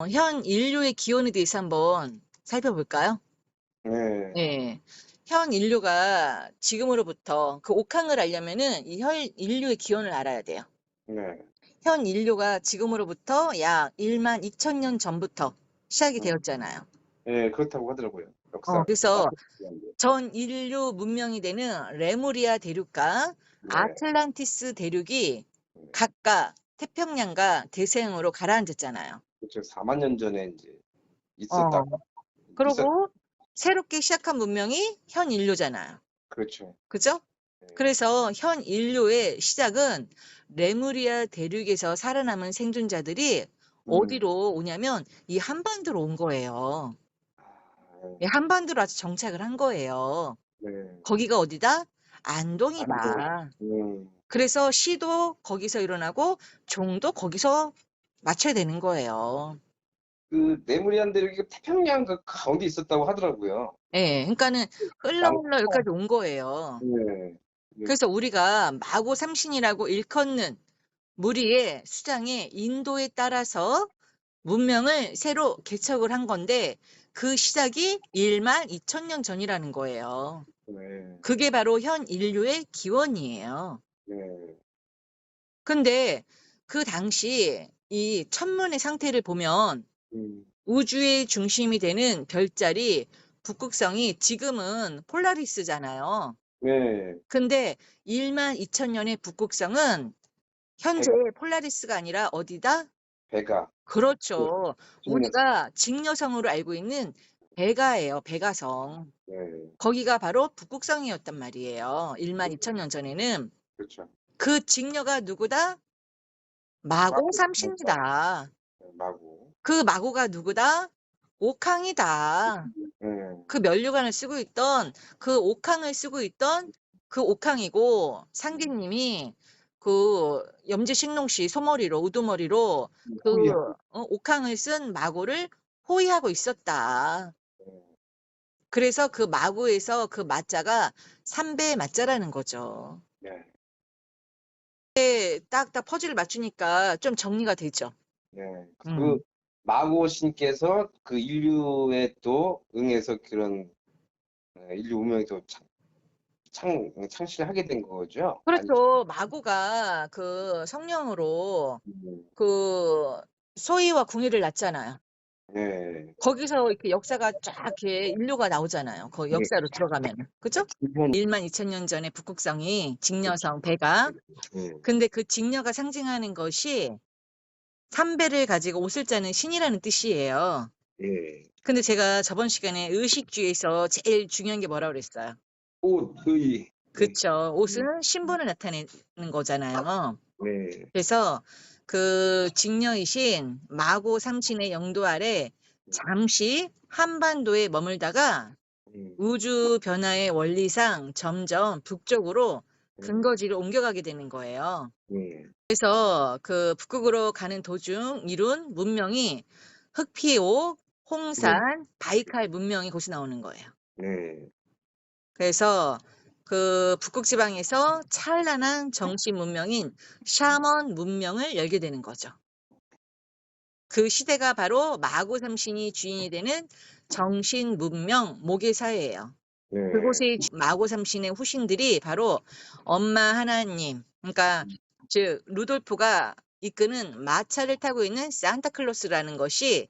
현 인류의 기원에 대해서 한번 살펴볼까요? 네. 예. 현 인류가 지금으로부터 그 옥황을 알려면은 이 현 인류의 기원을 알아야 돼요. 네. 현 인류가 지금으로부터 약 12,000년 전부터 시작이 음. 되었잖아요. 예, 그렇다고 하더라고요. 역사 그래서 네. 전 인류 문명이 되는 레무리아 대륙과 네. 아틀란티스 대륙이 네. 각각 태평양과 대서양으로 가라앉았잖아요. 그쵸. 4만 년 전에 인제 있었다가 어. 있었 그러고 새롭게 시작한 문명이 현 인류잖아요. 그렇죠. 그죠? 네. 그래서 현 인류의 시작은 레무리아 대륙에서 살아남은 생존자들이 음. 어디로 오냐면 이 한반도로 온 거예요. 아 예, 한반도로 와서 정착을 한 거예요. 네. 거기가 어디다? 안동. 안동이다. 음. 그래서 시도 거기서 일어나고 종도 거기서 맞춰야 되는 거예요. 그 레무리안 대륙이 태평양 그 가운데 있었다고 하더라고요. 예. 그러니까는 흘러 양 흘러 여기까지 온 거예요. 네. 네. 그래서 우리가 마고 삼신이라고 일컫는 무리의 수장의 인도에 따라서 문명을 새로 개척을 한 건데 그 시작이 12,000년 전이라는 거예요. 네. 그게 바로 현 인류의 기원이에요. 네. 근데 그 당시 이 천문의 상태를 보면 음. 우주의 중심이 되는 별자리 북극성이 지금은 폴라리스잖아요. 네. 근데 12,000년의 북극성은 현재 배가 폴라리스가 아니라 어디다? 배가. 그 그렇죠. 직녀선. 우리가 직녀성으로 알고 있는 베가예요, 베가성. 네. 거기가 바로 북극성이었단 말이에요. 12,000년 전에는. 그렇죠. 그 직녀가 누구다? 마고 마고 맞다. 삼신이다. 네, 마고. 그 마고가 누구다? 옥황이다. 예. 그 면류관을 쓰고 있던 그 옥황을 쓰고 있던 그 옥황이고 음. 상제님이 그 염제식농씨 소머리로 우두머리로 그 호위하고. 옥황을 쓴 마고를 호위하고 있었다. 예. 그래서 그 마고에서 그 마자가 삼배의 마자라는 거죠. 네. 예, 딱딱 퍼즐을 맞추니까 좀 정리가 되죠. 네. 그 음. 마고 신께서 그 인류에 또 응해서 그런 인류 운명에 또 창시를 하게 된 거죠? 아니죠? 그렇죠. 마고가 그 성령으로 음. 그 소희와 궁희를 낳잖아요. 네. 거기서 이렇게 역사가 쫙 이렇게 인류가 나오잖아요. 그 네. 역사로 들어가면은. 그죠? 기본 12,000년 전에 북극성이 그렇죠. 직녀성 배가. 예. 근데 그 직녀가 상징하는 것이 삼배를 가지고 옷을 짜는 신이라는 뜻이에요. 예. 근데 제가 저번 시간에 의식주에서 제일 중요한 게 뭐라 그랬어요? 꽃, 의. 네. 그쵸. 옷은 신분을 나타내는 거잖아요. 네. 그래서 그 직녀이신 마고 삼신의 영도 아래 잠시 한반도에 머물다가 음. 우주 변화의 원리상 점점 북쪽으로 음. 근거지를 옮겨가게 되는 거예요. 예. 그래서 그 북극으로 가는 도중 이룬 문명이 흑피옥, 네. 홍산, 바이칼 문명이 거기서 나오는 거예요. 네. 그래서 그 북극 지방에서 찬란한 정치 문명인 샤먼 문명을 열게 되는 거죠. 그 시대가 바로 마고 삼신이 주인이 되는 정신 문명 모계 사회예요. 네. 그곳의 마고 삼신의 후신들이 바로 엄마 하나님, 그러니까 즉 루돌프가 이끄는 마차를 타고 있는 산타클로스라는 것이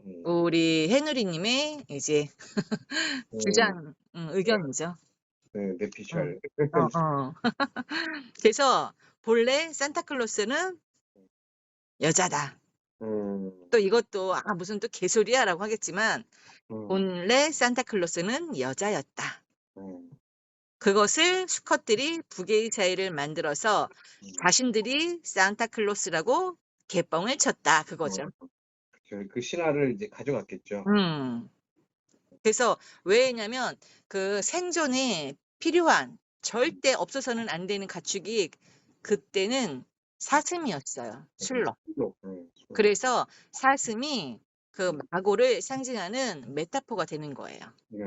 음. 우리 해누리님의 이제 음. 주장, 의견이죠. 네. 응. 뇌피셜. 어어. 그래서 본래 산타클로스는 여자다. 음. 또 이것도 무슨 또 개소리야라고 하겠지만 음. 본래 산타클로스는 여자였다. 음. 그것을 수컷들이 부계의 사이를 만들어서 음. 자신들이 산타클로스라고 개뻥을 쳤다. 그거죠. 그 신화를 이제 가져갔겠죠. 음. 그래서 왜냐면 그 생존에 필요한 절대 없어서는 안 되는 가축이 그때는 사슴이었어요. 술로. 술로. 술로. 그래서 사슴이 그 마고를 상징하는 메타포가 되는 거예요. 네.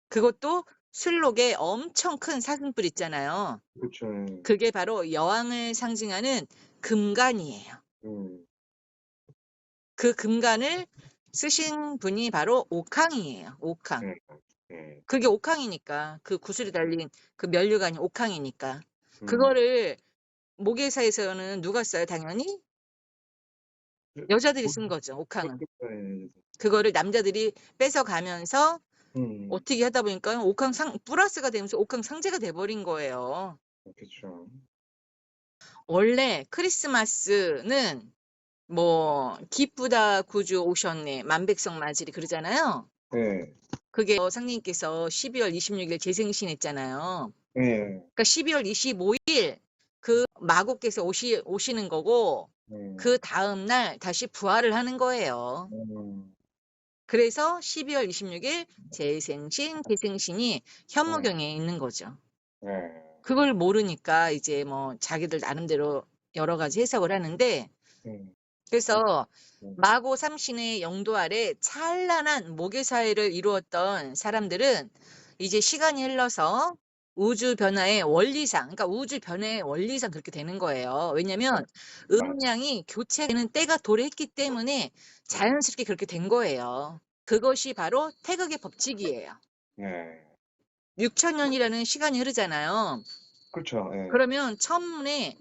그것도 술록에 엄청 큰 사슴뿔 있잖아요. 그쵸. 예. 그게 바로 여왕을 상징하는 금관이에요. 음. 그 금간을 쓰신 분이 바로 옥황이에요. 옥황. 음, 음, 그게 옥황이니까 그 구슬이 달린 그 면류관이 옥황이니까 음. 그거를 모계사에서는 누가 써요? 당연히 여자들이 쓴 거죠. 옥황은. 네. 그거를 남자들이 뺏어가면서 음, 어떻게 하다 보니까 옥황상 플러스가 되면서 옥황상제가 돼버린 거예요. 그렇죠. 원래 크리스마스는 뭐 기쁘다 구주 오셨네 만백성 맞으리 그러잖아요. 네, 그게 상님께서 12월 26일 재생신했잖아요. 네, 그러니까 12월 25일 그 마고께서 오시는 거고 그 다음 날 다시 부활을 하는 거예요. 음, 그래서 12월 26일 재생신, 계생신이 현무경에 있는 거죠. 네, 그걸 모르니까 이제 뭐 자기들 나름대로 여러 가지 해석을 하는데 음, 그래서 음, 마고 삼신의 영도 아래 찬란한 모계사회를 이루었던 사람들은 이제 시간이 흘러서 우주 변화의 원리상, 그러니까 우주 변화의 원리상 그렇게 되는 거예요. 왜냐면 음량이 교체되는 때가 도래했기 때문에 자연스럽게 그렇게 된 거예요. 그것이 바로 태극의 법칙이에요. 네, 6천년이라는 시간이 흐르잖아요. 그렇죠. 예, 그러면 천문에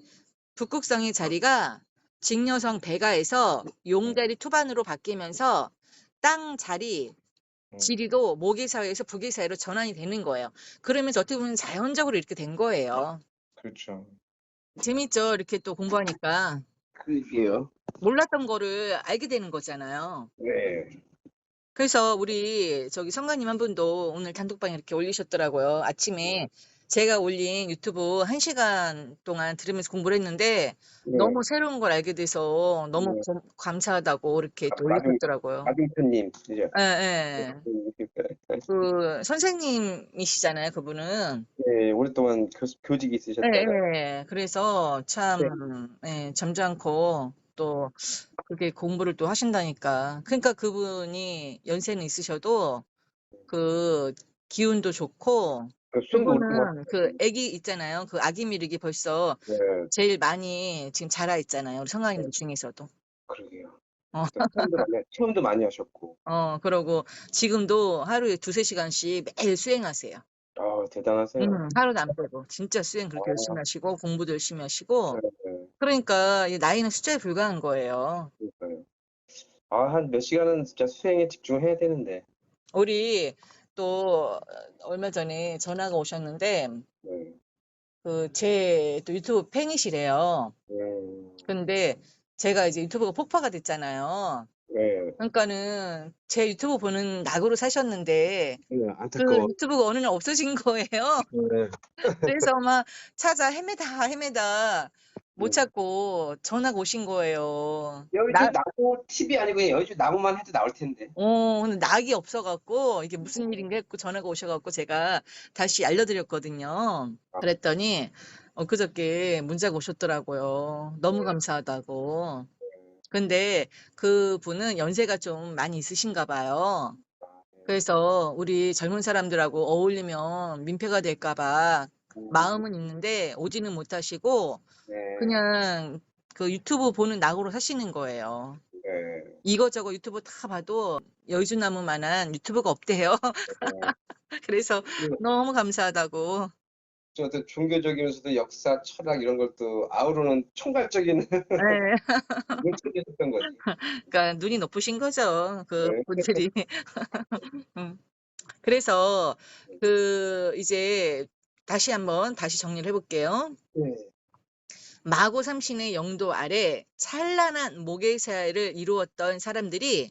북극성의 자리가 직녀성 배가에서 음, 용자리 투반으로 바뀌면서 땅 자리 음, 지리도 모계사회에서 북계사회로 전환이 되는 거예요. 그러면서 어떻게 보면 자연적으로 이렇게 된 거예요. 그렇죠. 재밌죠? 이렇게 또 공부하니까. 그게요. 몰랐던 거를 알게 되는 거잖아요. 네, 그래서 우리 저기 성가님 한 분도 오늘 단톡방에 이렇게 올리셨더라고요. 아침에 제가 올린 유튜브 1시간 동안 들으면서 공부를 했는데 네, 너무 새로운 걸 알게 돼서 너무 네. 감사하다고 이렇게 또 마중, 올리셨더라고요. 마중천님, 그죠? 예, 예. 그 선생님이시잖아요, 그분은. 네, 오랫동안 교직이 예, 있으셨다가, 예. 그래서 네, 참, 예, 점잖고 또 그렇게 공부를 또 하신다니까. 그러니까 그분이 연세는 있으셔도 그 기운도 좋고 그 수행도 오랫동안 그분은 그 아기 있잖아요. 그 아기 미르기 벌써 네, 제일 많이 지금 자라 있잖아요. 우리 네, 성악님들 중에서도. 그러게요. 어, 또 체험도 많이 하셨고, 그러고 지금도 하루에 두세 시간씩 매일 수행하세요. 아, 대단하세요. 하루도 안 빼고. 진짜 수행 그렇게 열심히 아, 하시고 공부도 열심히 하시고. 네, 네, 그러니까 이 나이는 숫자에 불과한 거예요. 그러니까요. 아, 한 몇 시간은 진짜 수행에 집중해야 되는데. 우리 또 얼마 전에 전화가 오셨는데 네, 그 제 또 유튜브 팬이시래요. 네, 근데 제가 이제 유튜브가 폭파가 됐잖아요. 네, 그러니까는 제 유튜브 보는 낙으로 사셨는데 네, 그 안타까워. 유튜브가 어느 날 없어진 거예요. 네, 그래서 막 찾아 헤매다 못 네. 찾고 전화가 오신 거예요. 여의도 나무 TV 아니고 그냥 여의도 나무만 해도 나올 텐데. 근데 낙이 없어갖고 이게 무슨 일인가 했고 전화가 오셔갖고 제가 다시 알려드렸거든요. 아, 그랬더니 그저께 문자가 오셨더라고요. 너무 감사하다고. 근데 그분은 연세가 좀 많이 있으신가 봐요. 그래서 우리 젊은 사람들하고 어울리면 민폐가 될까 봐 마음은 있는데 오지는 못하시고 네, 그냥 그 유튜브 보는 낙으로 사시는 거예요. 네, 이것저것 유튜브 다 봐도 여주나무만한 유튜브가 없대요. 네. 그래서 그, 너무 감사하다고. 저도 종교적이면서도 역사, 철학 이런 걸 또 아우르는 총괄적인 네. 물체였던 거지. 그러니까 눈이 높으신 거죠. 그 네, 분들이. 음. 그래서 이제 다시 정리를 해볼게요. 네, 마고 삼신의 영도 아래 찬란한 모계사회를 이루었던 사람들이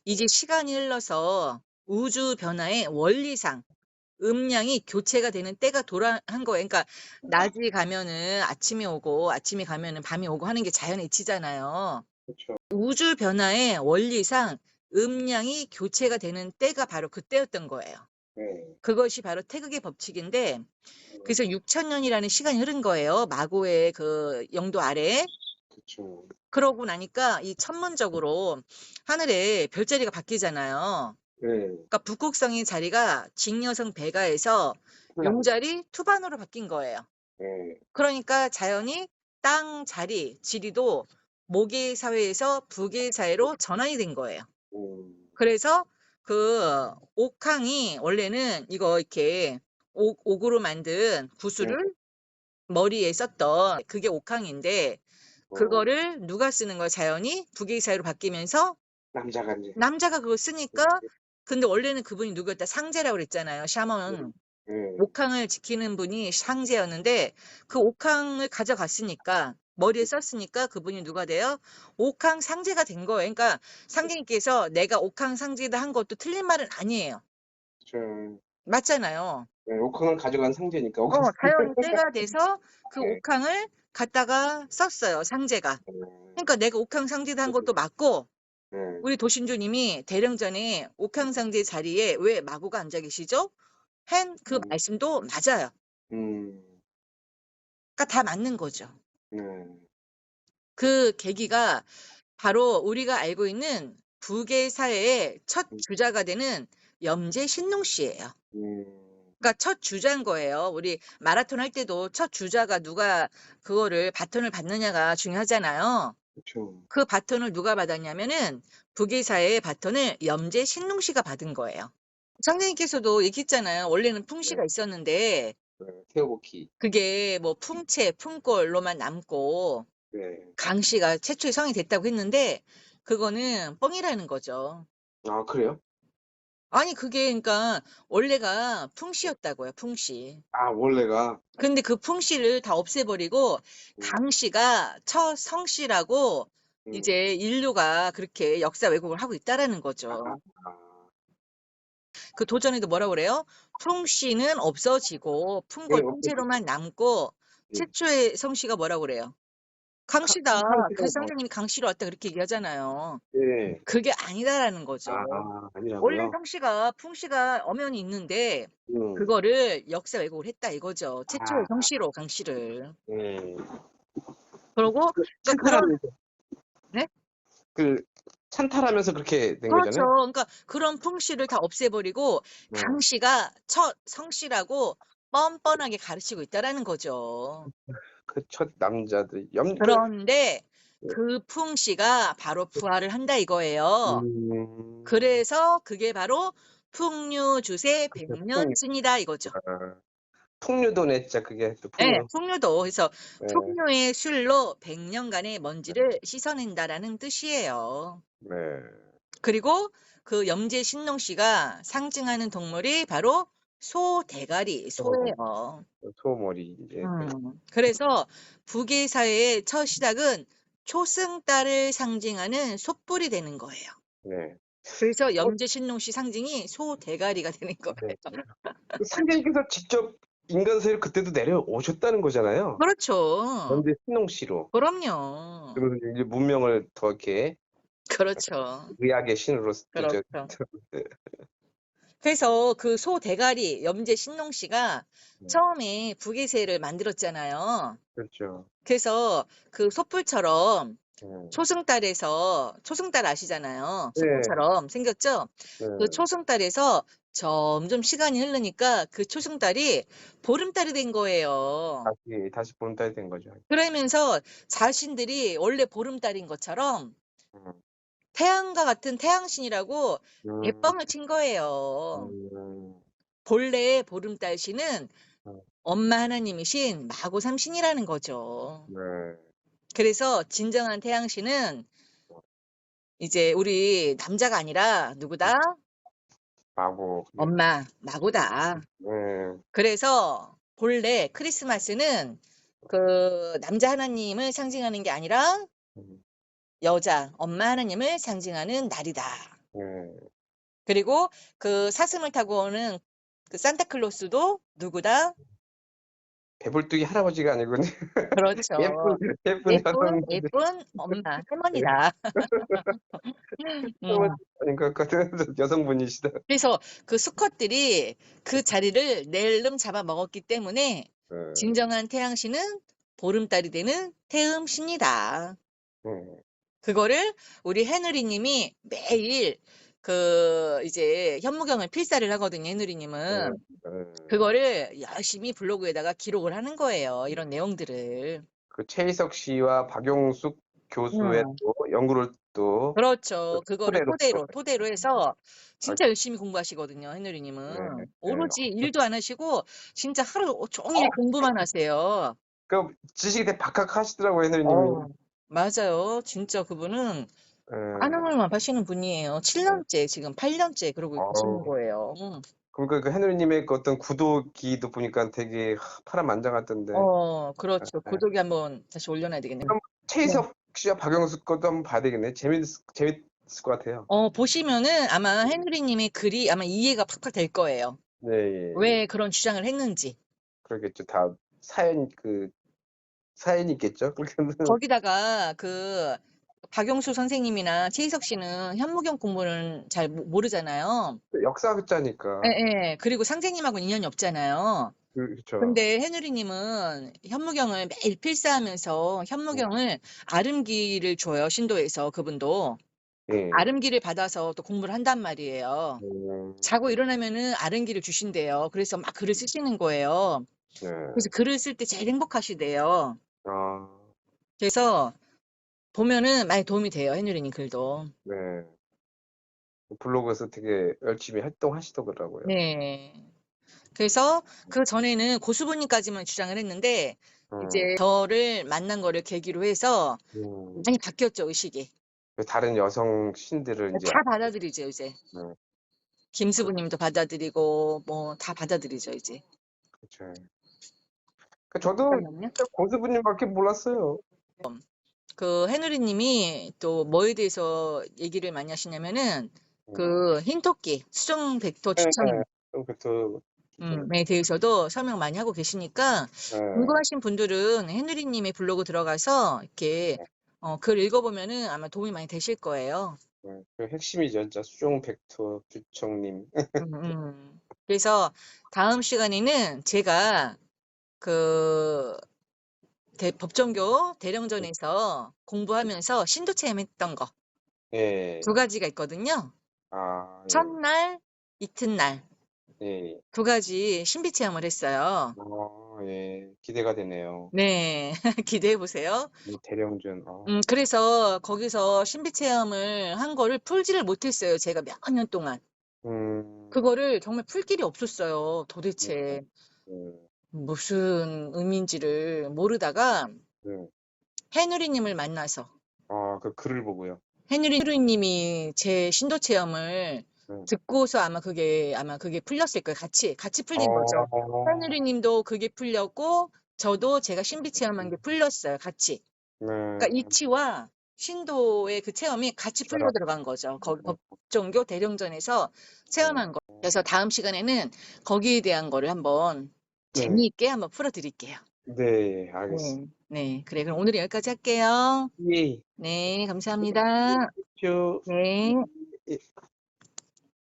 이제 시간이 흘러서 우주 변화의 원리상 음량이 교체가 되는 때가 한 거예요. 그러니까 낮이 가면은 아침이 오고 아침이 가면은 밤이 오고 하는 게 자연의 이치잖아요. 그렇죠. 우주 변화의 원리상 음량이 교체가 되는 때가 바로 그때였던 거예요. 네, 그것이 바로 태극의 법칙인데 그래서 6천년이라는 시간이 흐른 거예요. 마고의 그 영도 아래. 그렇죠. 그러고 나니까 이 천문적으로 하늘에 별자리가 바뀌잖아요. 네, 그러니까 북극성의 자리가 직녀성 배가에서 용자리 투반으로 바뀐 거예요. 네, 그러니까 자연히 땅 자리, 지리도 모계 사회에서 부계 사회로 전환이 된 거예요. 음, 그래서 그 옥황이 원래는 이거 이렇게 옥으로 만든 네. 구슬을 머리에 썼던 그게 옥황인데 어, 그거를 누가 쓰는 거야? 자연히 부계 사회로 바뀌면서 남자가 이제, 남자가 그걸 쓰니까 근데 원래는 그분이 누구였다? 상제라고 그랬잖아요. 샤먼. 네, 옥황을 지키는 분이 상제였는데 그 옥황을 가져갔으니까 머리에 썼으니까 그분이 누가 돼요? 옥황 상제가 된 거예요. 그러니까 상제님께서 내가 옥황 상제다 한 것도 틀린 말은 아니에요. 저, 맞잖아요. 네, 옥황을 가져간 상제니까, 옥황. 자연히 때가 돼서 그 네, 옥황을 갖다가 썼어요. 상제가. 그러니까 내가 옥황 상제다 한 것도 맞고 네, 우리 도신주님이 대령전에 옥황 상제 자리에 왜 마구가 앉아 계시죠? 한 그 음, 말씀도 맞아요. 음, 그러니까 다 맞는 거죠. 네, 그 계기가 바로 우리가 알고 있는 북의 사회의 첫 음, 주자가 되는 염제 신농 씨예요. 음, 그러니까 첫 주자인 거예요. 우리 마라톤 할 때도 첫 주자가 누가 그거를 바톤을 받느냐가 중요하잖아요. 그쵸. 그 바톤을 누가 받았냐면은 북의 사회의 바톤을 염제 신농 씨가 받은 거예요. 선생님께서도 얘기했잖아요. 원래는 네, 풍씨가 있었는데 네, 태어보기. 그게 뭐 풍채, 풍골로만 남고 네. 강씨가 최초의 성이 됐다고 했는데 그거는 뻥이라는 거죠. 아, 그래요? 아니 그게 그러니까 원래가 풍씨였다고요. 풍씨. 아, 원래가, 근데 그 풍씨를 다 없애버리고 음, 강씨가 첫 성씨라고 음, 이제 인류가 그렇게 역사 왜곡을 하고 있다라는 아, 거죠. 아, 그 도전에도 뭐라고 그래요? 풍씨는 없어지고 네, 풍골 없어지고, 풍채로만 남고 음, 최초의 성씨가 뭐라고 그래요? 강씨다. 캉스가 그 선생님이 강씨로 왔다 그렇게 얘기하잖아요. 네. 그게 아니다라는 거죠. 아, 원래 아니라고요? 성씨가 풍씨가 엄연히 있는데 음, 그거를 역사 왜곡을 했다 이거죠. 최초의 아, 성씨로 강씨를. 네. 그러고 그러니까 그런 찬탈하면서, 네? 그, 찬탈하면서 그렇게 된 그렇죠. 거잖아요? 그러니까 그런 풍씨를 다 없애버리고 어, 강씨가 첫 성씨라고 뻔뻔하게 가르치고 있다라는 거죠. 그 첫 남자들, 그런데 그 풍씨가 바로 부활을 한다 이거예요. 음, 그래서 그게 바로 풍류주세 그쵸, 풍류, 백년신이다 이거죠. 아, 풍류도 냈죠, 그게 또 예, 풍류. 풍류도. 그래서 네, 풍류의 술로 100년간의 먼지를 씻어낸다라는 뜻이에요. 네. 그리고 그 염제 신농 씨가 상징하는 동물이 바로 소 대가리, 소, 소예요. 소머리, 이제, 그래서 북의 사회의 첫 시작은 초승달을 상징하는 솥불이 되는 거예요. 네. 그래서 어, 염제 신농 씨 상징이 소 대가리가 되는 네. 거예요. 상대님께서 직접 인간세를 그때도 내려오셨다는 거잖아요. 그렇죠. 현재 신농시로. 그럼요. 그러면서 이제 문명을 더 이렇게 그렇죠. 의학의 신으로 이제 그렇죠. 그래서 그 소 대가리 염제 신농 씨가 처음에 북의세를 만들었잖아요. 그렇죠. 그래서 그 솥불처럼 음. 초승달 아시잖아요. 네, 솥불처럼 생겼죠? 그 네. 초승달에서 점점 시간이 흐르니까 그 초승달이 보름달이 된 거예요. 다시 본따야 된 거죠. 그러면서 자신들이 원래 보름달인 것처럼 음, 태양과 같은 태양신이라고 음, 대뻥을 친 거예요. 음, 본래의 보름달신은 음, 엄마 하나님이신 마고삼신이라는 거죠. 네. 그래서 진정한 태양신은 이제 우리 남자가 아니라 누구다? 하고, 네. 엄마, 마고다. 네. 그래서 본래 크리스마스는 그 남자 하나님을 상징하는 게 아니라 음, 여자, 엄마 하나님을 상징하는 날이다. 네. 그리고 그 사슴을 타고 오는 그 산타클로스도 누구다? 배불뚝이 할아버지가 아니고 예쁜 그렇죠. 예쁜 예쁜, 여성분들 예쁜 엄마, 할머니다. 할아버지 음. 아닌 것 같은 여성분이시다. 그래서 그 수컷들이 그 자리를 낼름 잡아먹었기 때문에 네. 진정한 태양신은 보름달이 되는 태음신이다. 네. 그거를 우리 해누리 님이 매일 그 이제 현무경을 필사를 하거든요, 해누리 네. 님은. 네. 그거를 열심히 블로그에다가 기록을 하는 거예요, 이런 내용들을. 그 최희석 씨와 박용숙 교수의 음. 또 연구를 또 그렇죠. 그거를 토대로 또 토대로 해서 아 진짜 열심히 공부하시거든요, 네. 해누리님은. 네. 오로지 일도 안 하시고 진짜 하루 종일 공부만 하세요. 그 지식이 되게 박학하시더라고요, 해누리님이. 어우. 맞아요. 진짜 그분은 예. 한우물만 파시는 분이에요. 7 네. 년째 지금 8 년째 그러고 계시는 어우. 거예요. 그러니까 그 해누리님의 그 어떤 구독기도 보니까 되게 파란만장하던데. 그렇죠. 예. 구독이 한번 다시 올려놔야 되겠네요. 그럼 네. 최희석 씨와 박영수 것도 한번 봐야 되겠네. 재밌을 것 같아요. 보시면은 아마 해누리님의 글이 아마 이해가 팍팍 될 거예요. 네. 예. 왜 그런 주장을 했는지. 그러겠죠. 다 사연이 있겠죠. 그렇게 거기다가 박용수 선생님이나 최희석 씨는 현무경 공부는 잘 모르잖아요. 역사학자니까. 예예. 그리고 상제님하고는 인연이 없잖아요. 그쵸. 근데 해누리님은 현무경을 매일 필사하면서 네. 현무경을 아름기를 줘요, 신도에서 그분도. 예. 아름기를 받아서 또 공부를 한단 말이에요. 음. 자고 일어나면은 아름기를 주신대요. 그래서 막 글을 쓰시는 거예요. 네. 그래서 글을 쓸 때 제일 행복하시대요. 아. 그래서 보면은 많이 도움이 돼요, 해누리님 글도. 네. 블로그에서 되게 열심히 활동하시더라고요. 네. 그래서 그전에는 고수부님까지만 주장을 했는데 음. 이제 저를 만난 거를 계기로 해서 음. 많이 바뀌었죠, 의식이. 다른 여성 신들을 인제 다 받아들이죠, 이제. 네. 그 김수부 님도 받아들이고 뭐 다 받아들이죠, 이제. 그쵸. 저도 잠깐만요. 진짜 고수부님밖에 몰랐어요. 해누리 님이 또 뭐에 대해서 얘기를 많이 하시냐면은 음. 흰토끼, 수정 벡터 예. 추천 그것도 추천. 에 대해서도 설명 많이 하고 계시니까 예. 궁금하신 분들은 해누리 님의 블로그 들어가서 이렇게 네. 글 읽어보면은 아마 도움이 많이 되실 거예요. 네. 그 핵심이죠. 진짜 수종 벡터 주청님. 그래서 다음 시간에는 제가 그 법정교 대령전에서 공부하면서 신도 체험했던 거 예. 2가지가 있거든요. 아 예. 첫날, 이튿날 예. 2가지 신비 체험을 했어요. 예. 기대가 되네요. 네. 기대해 보세요. 대령전. 그래서 거기서 신비 체험을 한 거를 풀지를 못했어요, 제가 몇 년 동안. 음. 그거를 정말 풀 길이 없었어요, 네. 도대체. 네. 무슨 의미인지를 모르다가 네. 해누리 님을 만나서 그 글을 보고요. 해누리 님이 제 신도 체험을 네. 듣고서 아마 그게 풀렸을 거예요. 같이 풀린 거죠. 해누리 님도 그게 풀렸고 저도 제가 신비 체험한 게 풀렸어요, 같이. 그러니까 네. 이치와 신도의 그 체험이 같이 풀려 들어간 거죠. 거기 법정교 대령전에서 체험한 거. 그래서 다음 시간에는 거기에 대한 거를 한번 네. 재미있게 한번 풀어 드릴게요. 네. 알겠습니다. 네. 네. 그래 그럼 오늘은 여기까지 할게요. 예. 네. 감사합니다. 표 네. 예.